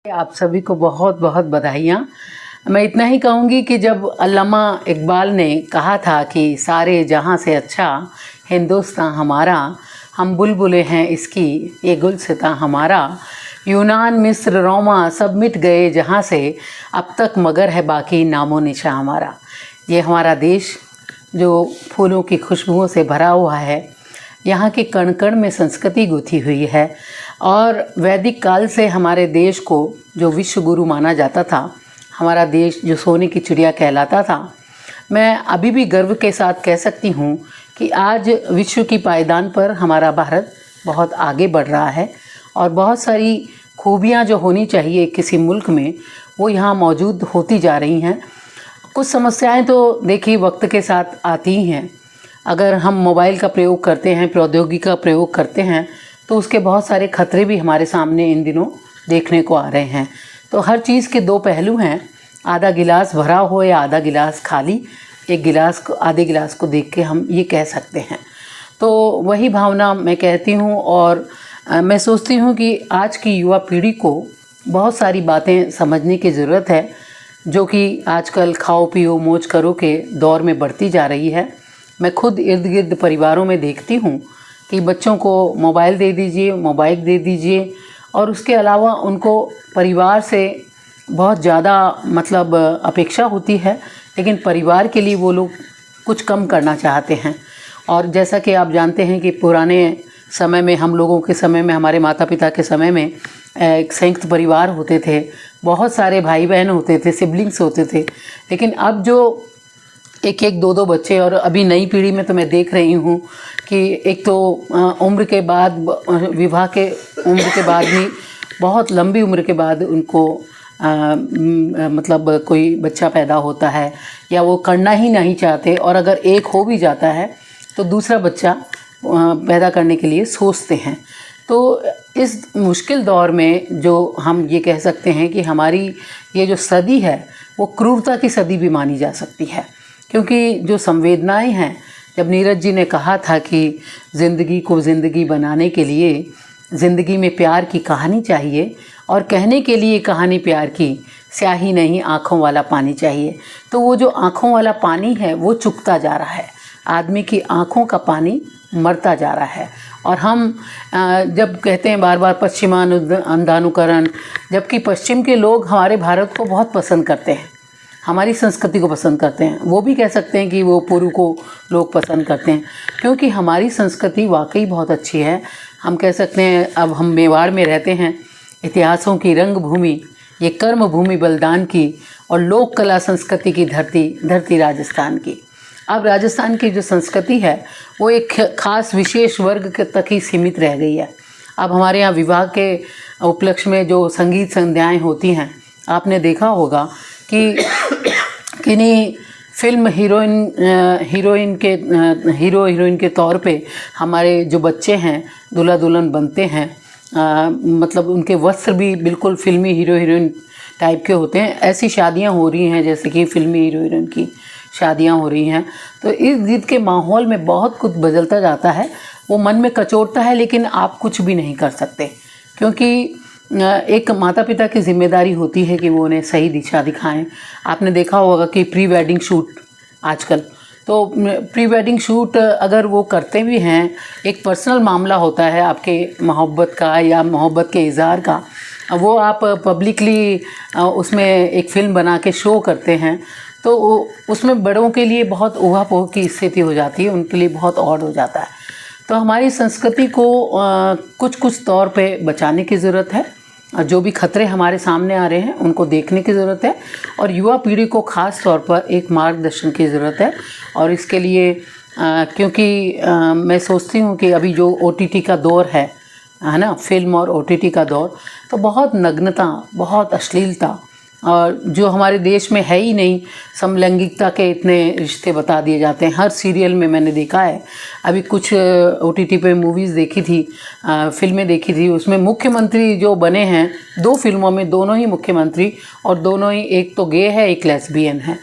आप सभी को बहुत बहुत बधाइयाँ। मैं इतना ही कहूँगी कि जब अल्लामा इकबाल ने कहा था कि सारे जहाँ से अच्छा हिंदुस्तान हमारा, हम बुलबुलें हैं इसकी ये गुलसितां हमारा, यूनान मिस्र रोमा सब मिट गए जहाँ से, अब तक मगर है बाकी नामो निशा हमारा। ये हमारा देश जो फूलों की खुशबुओं से भरा हुआ है, यहाँ की कण कण में संस्कृति गुथी हुई है और वैदिक काल से हमारे देश को जो विश्व गुरु माना जाता था, हमारा देश जो सोने की चिड़िया कहलाता था, मैं अभी भी गर्व के साथ कह सकती हूँ कि आज विश्व की पायदान पर हमारा भारत बहुत आगे बढ़ रहा है और बहुत सारी खूबियाँ जो होनी चाहिए किसी मुल्क में वो यहाँ मौजूद होती जा रही हैं। कुछ समस्याएं तो देखिए वक्त के साथ आती ही हैं। अगर हम मोबाइल का प्रयोग करते हैं, प्रौद्योगिकी का प्रयोग करते हैं, तो उसके बहुत सारे खतरे भी हमारे सामने इन दिनों देखने को आ रहे हैं। तो हर चीज़ के दो पहलू हैं, आधा गिलास भरा हो या आधा गिलास खाली। एक गिलास को, आधे गिलास को देख के हम ये कह सकते हैं। तो वही भावना मैं कहती हूँ और मैं सोचती हूँ कि आज की युवा पीढ़ी को बहुत सारी बातें समझने की ज़रूरत है, जो कि आजकल खाओ पियो मौज करो के दौर में बढ़ती जा रही है। मैं खुद इर्द गिर्द परिवारों में देखती हूँ कि बच्चों को मोबाइल दे दीजिए, मोबाइल दे दीजिए और उसके अलावा उनको परिवार से बहुत ज़्यादा मतलब अपेक्षा होती है, लेकिन परिवार के लिए वो लोग कुछ कम करना चाहते हैं। और जैसा कि आप जानते हैं कि पुराने समय में, हम लोगों के समय में, हमारे माता पिता के समय में एक संयुक्त परिवार होते थे, बहुत सारे भाई बहन होते थे, सिबलिंग्स होते थे। लेकिन अब जो एक एक दो दो बच्चे, और अभी नई पीढ़ी में तो मैं देख रही हूँ कि एक तो उम्र के बाद, विवाह के उम्र के बाद भी, बहुत लंबी उम्र के बाद उनको मतलब कोई बच्चा पैदा होता है या वो करना ही नहीं चाहते, और अगर एक हो भी जाता है तो दूसरा बच्चा पैदा करने के लिए सोचते हैं। तो इस मुश्किल दौर में जो हम ये कह सकते हैं कि हमारी ये जो सदी है वो क्रूरता की सदी भी मानी जा सकती है, क्योंकि जो संवेदनाएं हैं, जब नीरज जी ने कहा था कि ज़िंदगी को ज़िंदगी बनाने के लिए ज़िंदगी में प्यार की कहानी चाहिए और कहने के लिए कहानी प्यार की, स्याही नहीं आँखों वाला पानी चाहिए। तो वो जो आँखों वाला पानी है वो चुकता जा रहा है, आदमी की आँखों का पानी मरता जा रहा है। और हम जब कहते हैं बार बार पश्चिमानुकरण, जबकि पश्चिम के लोग हमारे भारत को बहुत पसंद करते हैं, हमारी संस्कृति को पसंद करते हैं। वो भी कह सकते हैं कि वो पूर्व को लोग पसंद करते हैं, क्योंकि हमारी संस्कृति वाकई बहुत अच्छी है। हम कह सकते हैं, अब हम मेवाड़ में रहते हैं, इतिहासों की रंग भूमि, ये कर्म भूमि बलिदान की और लोक कला संस्कृति की धरती राजस्थान की। अब राजस्थान की जो संस्कृति है वो एक खास विशेष वर्ग के तक ही सीमित रह गई है। अब हमारे यहाँ विवाह के उपलक्ष्य में जो संगीत संध्याएँ होती हैं, आपने देखा होगा कि किन्हीं फिल्म हीरोइन के तौर पे हमारे जो बच्चे हैं दूल्हा दुल्हन बनते हैं। मतलब उनके वस्त्र भी बिल्कुल फिल्मी हीरोइन टाइप के होते हैं। ऐसी शादियां हो रही हैं जैसे कि फिल्मी हीरोइन की शादियां हो रही हैं। तो इर्द गिर्द के माहौल में बहुत कुछ बदलता जाता है, वो मन में कचोटता है, लेकिन आप कुछ भी नहीं कर सकते, क्योंकि एक माता पिता की जिम्मेदारी होती है कि वो उन्हें सही दिशा दिखाएं। आपने देखा होगा कि प्री वेडिंग शूट आजकल, तो प्री वेडिंग शूट अगर वो करते भी हैं, एक पर्सनल मामला होता है आपके मोहब्बत का या मोहब्बत के इज़हार का, वो आप पब्लिकली उसमें एक फ़िल्म बना के शो करते हैं, तो उसमें बड़ों के लिए बहुत ऊहापोह की स्थिति हो जाती है, उनके लिए बहुत ऑड हो जाता है। तो हमारी संस्कृति को कुछ तौर पे बचाने की ज़रूरत है, और जो भी खतरे हमारे सामने आ रहे हैं उनको देखने की ज़रूरत है, और युवा पीढ़ी को ख़ास तौर पर एक मार्गदर्शन की ज़रूरत है। और इसके लिए क्योंकि मैं सोचती हूँ कि अभी जो OTT का दौर है ना, फिल्म और OTT का दौर, तो बहुत नग्नता, बहुत अश्लीलता, और जो हमारे देश में है ही नहीं, समलैंगिकता के इतने रिश्ते बता दिए जाते हैं हर सीरियल में। मैंने देखा है, अभी कुछ OTT पे मूवीज़ देखी थी, फिल्में देखी थी, उसमें मुख्यमंत्री जो बने हैं 2 फिल्मों में, दोनों ही मुख्यमंत्री, और दोनों ही, एक तो गे है, एक लेस्बियन है।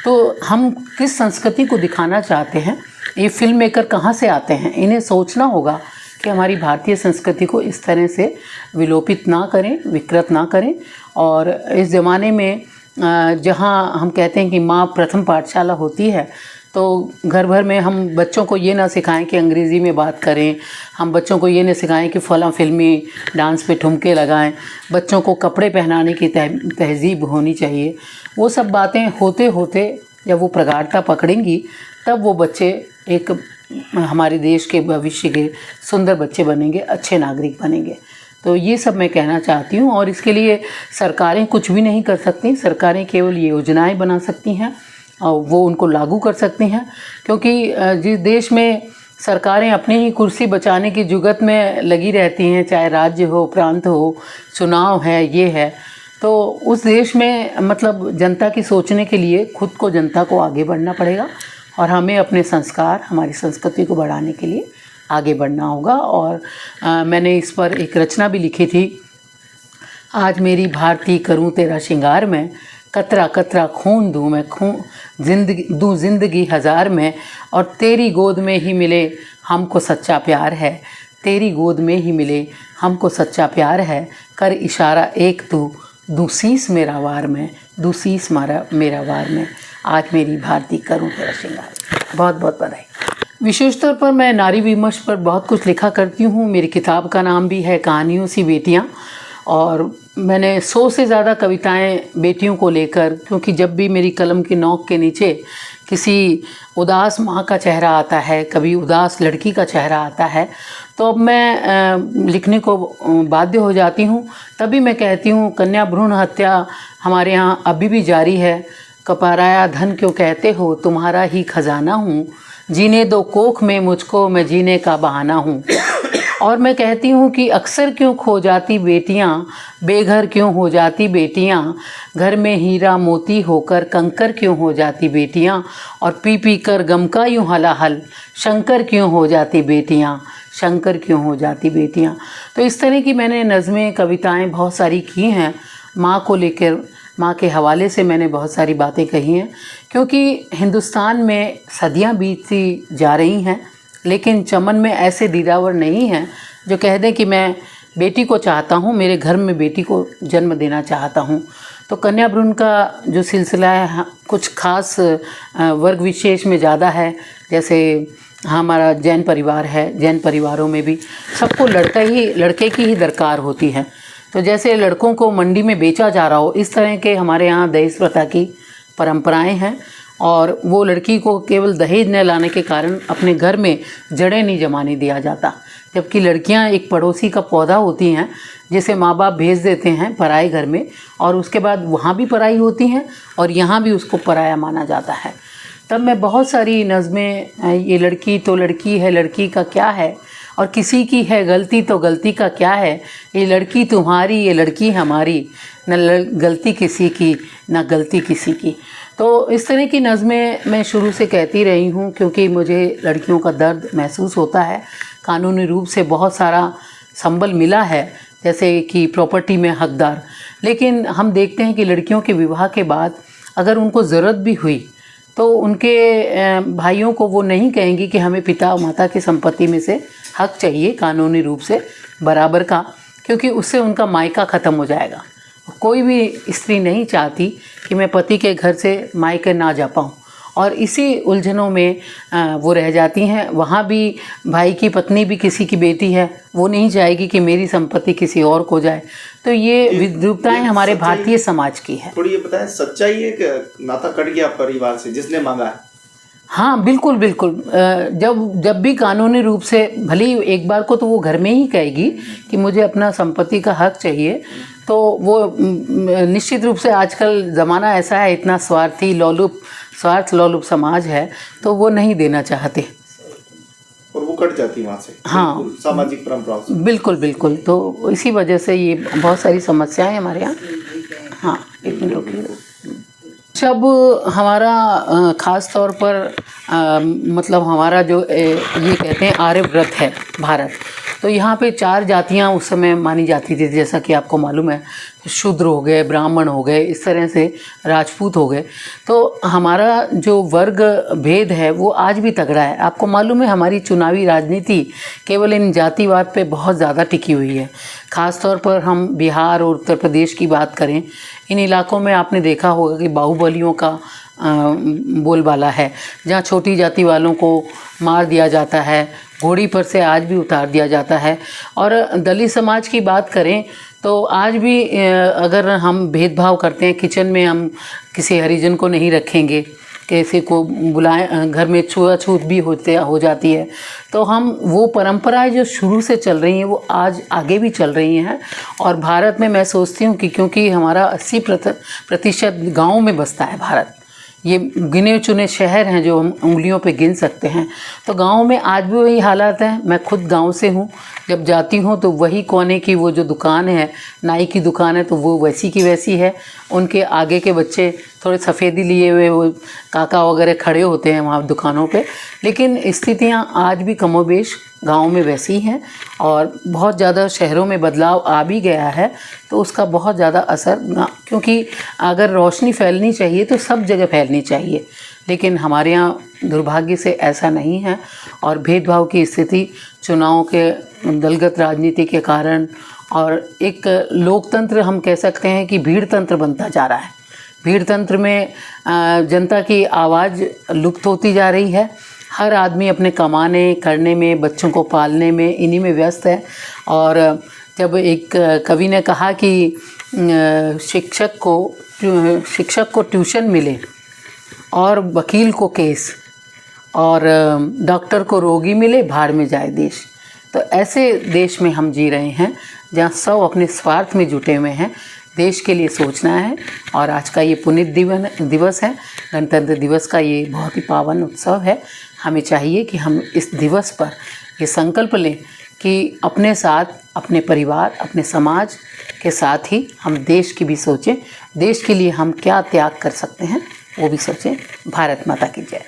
तो हम किस संस्कृति को दिखाना चाहते हैं? ये फिल्म मेकर कहाँ से आते हैं? इन्हें सोचना होगा कि हमारी भारतीय संस्कृति को इस तरह से विलोपित ना करें, विकृत ना करें। और इस ज़माने में जहाँ हम कहते हैं कि माँ प्रथम पाठशाला होती है, तो घर भर में हम बच्चों को ये ना सिखाएं कि अंग्रेज़ी में बात करें, हम बच्चों को ये ना सिखाएं कि फलां फिल्मी डांस पे ठुमके लगाएं। बच्चों को कपड़े पहनाने की तहज़ीब होनी चाहिए। वो सब बातें होते होते जब वो प्रगाढ़ता पकड़ेंगी, तब वो बच्चे एक हमारे देश के भविष्य के सुंदर बच्चे बनेंगे, अच्छे नागरिक बनेंगे। तो ये सब मैं कहना चाहती हूँ। और इसके लिए सरकारें कुछ भी नहीं कर सकती, सरकारें केवल ये योजनाएँ बना सकती हैं और वो उनको लागू कर सकती हैं। क्योंकि जिस देश में सरकारें अपनी ही कुर्सी बचाने की जुगत में लगी रहती हैं, चाहे राज्य हो, प्रांत हो, चुनाव है, ये है, तो उस देश में मतलब जनता की सोचने के लिए खुद को, जनता को आगे बढ़ना पड़ेगा और हमें अपने संस्कार, हमारी संस्कृति को बढ़ाने के लिए आगे बढ़ना होगा। और मैंने इस पर एक रचना भी लिखी थी, आज मेरी भारती करूं तेरा श्रृंगार में, कतरा कतरा खून दूं मैं, ज़िंदगी हज़ार में, और तेरी गोद में ही मिले हमको सच्चा प्यार है, तेरी गोद में ही मिले हमको सच्चा प्यार है, कर इशारा एक तू दूसीस मेरा वार में, दूसीस मेरा वार में, आज मेरी भारती करूं तेरा श्रृंगार। बहुत बहुत बधाई। विशेष तौर पर मैं नारी विमर्श पर बहुत कुछ लिखा करती हूँ। मेरी किताब का नाम भी है कहानियों सी बेटियाँ, और मैंने 100 से ज़्यादा कविताएं बेटियों को लेकर, क्योंकि जब भी मेरी कलम की नोक के नीचे किसी उदास माँ का चेहरा आता है, कभी उदास लड़की का चेहरा आता है, तो अब मैं लिखने को बाध्य हो जाती हूँ। तभी मैं कहती हूँ, कन्या भ्रूण हत्या हमारे यहाँ अभी भी जारी है, कपराया धन क्यों कहते हो, तुम्हारा ही खजाना हूँ, जीने दो कोख में मुझको, मैं जीने का बहाना हूँ। और मैं कहती हूँ कि अक्सर क्यों खो जाती बेटियाँ, बेघर क्यों हो जाती बेटियाँ, घर में हीरा मोती होकर कंकर क्यों हो जाती बेटियाँ, और पी पी कर गम का यूँ हलाहल शंकर क्यों हो जाती बेटियाँ, शंकर क्यों हो जाती बेटियाँ। तो इस तरह की मैंने नज़में, कविताएं बहुत सारी की हैं। माँ को लेकर, माँ के हवाले से मैंने बहुत सारी बातें कही हैं, क्योंकि हिंदुस्तान में सदियाँ बीतती जा रही हैं, लेकिन चमन में ऐसे दीदावर नहीं हैं जो कह दें कि मैं बेटी को चाहता हूँ, मेरे घर में बेटी को जन्म देना चाहता हूँ। तो कन्या भ्रूण का जो सिलसिला है कुछ खास वर्ग विशेष में ज़्यादा है। जैसे हमारा जैन परिवार है, जैन परिवारों में भी सबको लड़के की ही दरकार होती है। तो जैसे लड़कों को मंडी में बेचा जा रहा हो, इस तरह के हमारे यहाँ दहेज प्रथा की परंपराएं हैं, और वो लड़की को केवल दहेज न लाने के कारण अपने घर में जड़ें नहीं जमाने दिया जाता। जबकि लड़कियां एक पड़ोसी का पौधा होती हैं, जिसे माँ बाप भेज देते हैं पराए घर में, और उसके बाद वहाँ भी पराई होती हैं और यहाँ भी उसको पराया माना जाता है। तब मैं बहुत सारी नज़में, ये लड़की तो लड़की है, लड़की का क्या है, और किसी की है गलती तो गलती का क्या है, ये लड़की तुम्हारी, ये लड़की हमारी, न गलती किसी की न गलती किसी की। तो इस तरह की नज़में मैं शुरू से कहती रही हूँ, क्योंकि मुझे लड़कियों का दर्द महसूस होता है। कानूनी रूप से बहुत सारा संबल मिला है, जैसे कि प्रॉपर्टी में हकदार, लेकिन हम देखते हैं कि लड़कियों के विवाह के बाद अगर उनको ज़रूरत भी हुई तो उनके भाइयों को वो नहीं कहेंगी कि हमें पिता और माता की संपत्ति में से हक चाहिए कानूनी रूप से बराबर का, क्योंकि उससे उनका मायका ख़त्म हो जाएगा। कोई भी स्त्री नहीं चाहती कि मैं पति के घर से मायके ना जा पाऊँ, और इसी उलझनों में वो रह जाती हैं। वहाँ भी भाई की पत्नी भी किसी की बेटी है, वो नहीं चाहेगी कि मेरी संपत्ति किसी और को जाए। तो ये विद्रूपताएं हमारे भारतीय समाज की है। थोड़ी ये बताएं, सच्चाई है कि नाता कट गया परिवार से जिसने मांगा है? हाँ बिल्कुल बिल्कुल। जब भी कानूनी रूप से, भले ही एक बार को तो वो घर में ही कहेगी कि मुझे अपना संपत्ति का हक चाहिए, तो वो निश्चित रूप से आजकल ज़माना ऐसा है, इतना स्वार्थ लोलुप समाज है, तो वो नहीं देना चाहते और वो कट जाती वहाँ से। हाँ, सामाजिक परंपराओं से। बिल्कुल बिल्कुल। तो इसी वजह से ये बहुत सारी समस्याएं हमारे यहाँ। हाँ, एक मिनट रुकिए। जब हमारा ख़ास तौर पर मतलब हमारा जो ये कहते हैं आर्यव्रत है भारत, तो यहाँ पे 4 जातियाँ उस समय मानी जाती थी, जैसा कि आपको मालूम है, शूद्र हो गए, ब्राह्मण हो गए, इस तरह से राजपूत हो गए। तो हमारा जो वर्ग भेद है वो आज भी तगड़ा है। आपको मालूम है हमारी चुनावी राजनीति केवल इन जातिवाद पे बहुत ज़्यादा टिकी हुई है। ख़ास तौर पर हम बिहार और उत्तर प्रदेश की बात करें, इन इलाकों में आपने देखा होगा कि बाहुबलियों का बोलबाला है, जहाँ छोटी जाति वालों को मार दिया जाता है, घोड़ी पर से आज भी उतार दिया जाता है। और दलित समाज की बात करें तो आज भी अगर हम भेदभाव करते हैं, किचन में हम किसी हरिजन को नहीं रखेंगे, किसी को बुलाएं, घर में छुआछूत भी हो जाती है। तो हम वो परंपराएं जो शुरू से चल रही हैं वो आज आगे भी चल रही हैं। और भारत में मैं सोचती हूँ कि क्योंकि हमारा 80% गाँव में बसता है भारत, ये गिने चुने शहर हैं जो हम उंगलियों पे गिन सकते हैं, तो गाँव में आज भी वही हालात हैं। मैं खुद गाँव से हूँ, जब जाती हूँ तो वही कोने की वो जो दुकान है, नाई की दुकान है, तो वो वैसी की वैसी है। उनके आगे के बच्चे थोड़े सफ़ेदी लिए हुए वो काका वगैरह खड़े होते हैं वहाँ दुकानों पे, लेकिन स्थितियाँ आज भी कमोबेश गाँव में वैसी ही हैं। और बहुत ज़्यादा शहरों में बदलाव आ भी गया है, तो उसका बहुत ज़्यादा असर ना, क्योंकि अगर रोशनी फैलनी चाहिए तो सब जगह फैलनी चाहिए, लेकिन हमारे यहाँ दुर्भाग्य से ऐसा नहीं है। और भेदभाव की स्थिति चुनाव के, दलगत राजनीति के कारण, और एक लोकतंत्र हम कह सकते हैं कि भीड़ तंत्र बनता जा रहा है। भीड़ तंत्र में जनता की आवाज़ लुप्त होती जा रही है। हर आदमी अपने कमाने करने में, बच्चों को पालने में, इन्हीं में व्यस्त है। और जब एक कवि ने कहा कि शिक्षक को ट्यूशन मिले और वकील को केस, और डॉक्टर को रोगी मिले, भाड़ में जाए देश। तो ऐसे देश में हम जी रहे हैं जहाँ सब अपने स्वार्थ में जुटे हुए हैं। देश के लिए सोचना है। और आज का ये पुनीत दिवस है, गणतंत्र दिवस का ये बहुत ही पावन उत्सव है। हमें चाहिए कि हम इस दिवस पर ये संकल्प लें कि अपने साथ, अपने परिवार, अपने समाज के साथ ही हम देश की भी सोचें। देश के लिए हम क्या त्याग कर सकते हैं वो भी सोचें। भारत माता की जय।